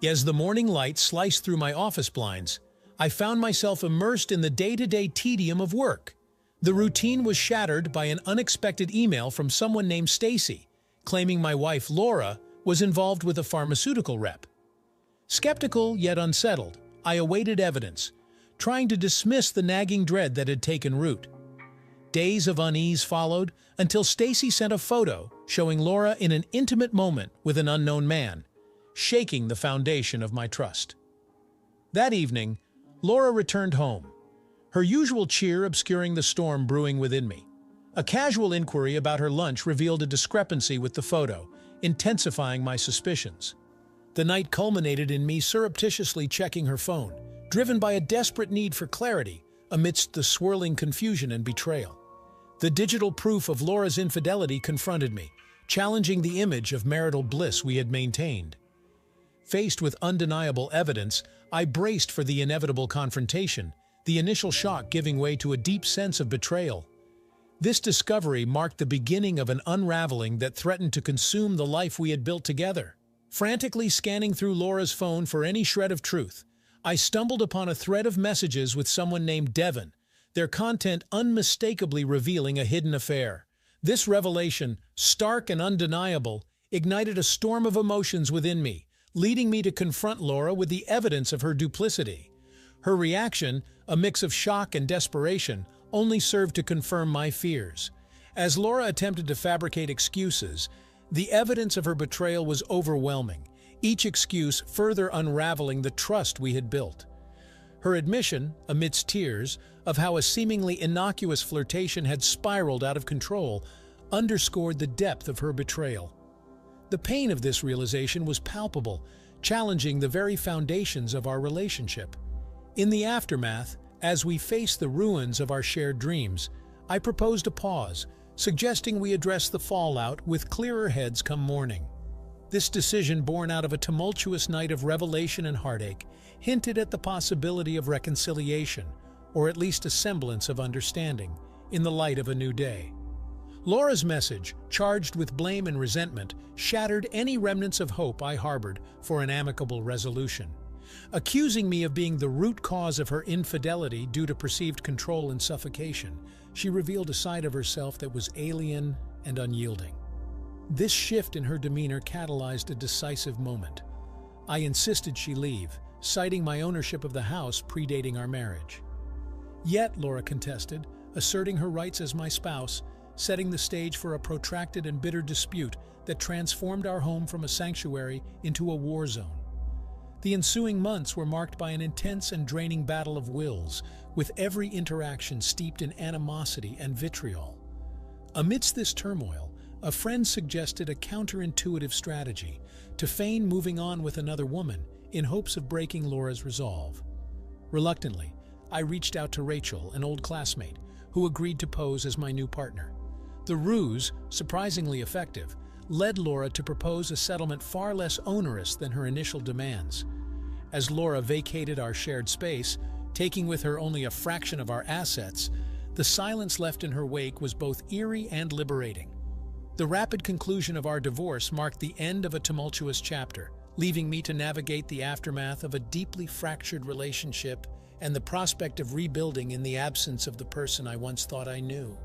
As the morning light sliced through my office blinds, I found myself immersed in the day-to-day tedium of work. The routine was shattered by an unexpected email from someone named Stacy, claiming my wife Laura was involved with a pharmaceutical rep. Skeptical yet unsettled, I awaited evidence, trying to dismiss the nagging dread that had taken root. Days of unease followed until Stacy sent a photo showing Laura in an intimate moment with an unknown man, shaking the foundation of my trust. That evening, Laura returned home, her usual cheer obscuring the storm brewing within me. A casual inquiry about her lunch revealed a discrepancy with the photo, intensifying my suspicions. The night culminated in me surreptitiously checking her phone, driven by a desperate need for clarity amidst the swirling confusion and betrayal. The digital proof of Laura's infidelity confronted me, challenging the image of marital bliss we had maintained. Faced with undeniable evidence, I braced for the inevitable confrontation, the initial shock giving way to a deep sense of betrayal. This discovery marked the beginning of an unraveling that threatened to consume the life we had built together. Frantically scanning through Laura's phone for any shred of truth, I stumbled upon a thread of messages with someone named Devon, their content unmistakably revealing a hidden affair. This revelation, stark and undeniable, ignited a storm of emotions within me, leading me to confront Laura with the evidence of her duplicity. Her reaction, a mix of shock and desperation, only served to confirm my fears. As Laura attempted to fabricate excuses, the evidence of her betrayal was overwhelming, each excuse further unraveling the trust we had built. Her admission, amidst tears, of how a seemingly innocuous flirtation had spiraled out of control underscored the depth of her betrayal. The pain of this realization was palpable, challenging the very foundations of our relationship. In the aftermath, as we faced the ruins of our shared dreams, I proposed a pause, suggesting we address the fallout with clearer heads come morning. This decision, born out of a tumultuous night of revelation and heartache, hinted at the possibility of reconciliation, or at least a semblance of understanding, in the light of a new day. Laura's message, charged with blame and resentment, shattered any remnants of hope I harbored for an amicable resolution. Accusing me of being the root cause of her infidelity due to perceived control and suffocation, she revealed a side of herself that was alien and unyielding. This shift in her demeanor catalyzed a decisive moment. I insisted she leave, citing my ownership of the house predating our marriage. Yet, Laura contested, asserting her rights as my spouse, setting the stage for a protracted and bitter dispute that transformed our home from a sanctuary into a war zone. The ensuing months were marked by an intense and draining battle of wills, with every interaction steeped in animosity and vitriol. Amidst this turmoil, a friend suggested a counterintuitive strategy to feign moving on with another woman in hopes of breaking Laura's resolve. Reluctantly, I reached out to Rachel, an old classmate, who agreed to pose as my new partner. The ruse, surprisingly effective, led Laura to propose a settlement far less onerous than her initial demands. As Laura vacated our shared space, taking with her only a fraction of our assets, the silence left in her wake was both eerie and liberating. The rapid conclusion of our divorce marked the end of a tumultuous chapter, leaving me to navigate the aftermath of a deeply fractured relationship and the prospect of rebuilding in the absence of the person I once thought I knew.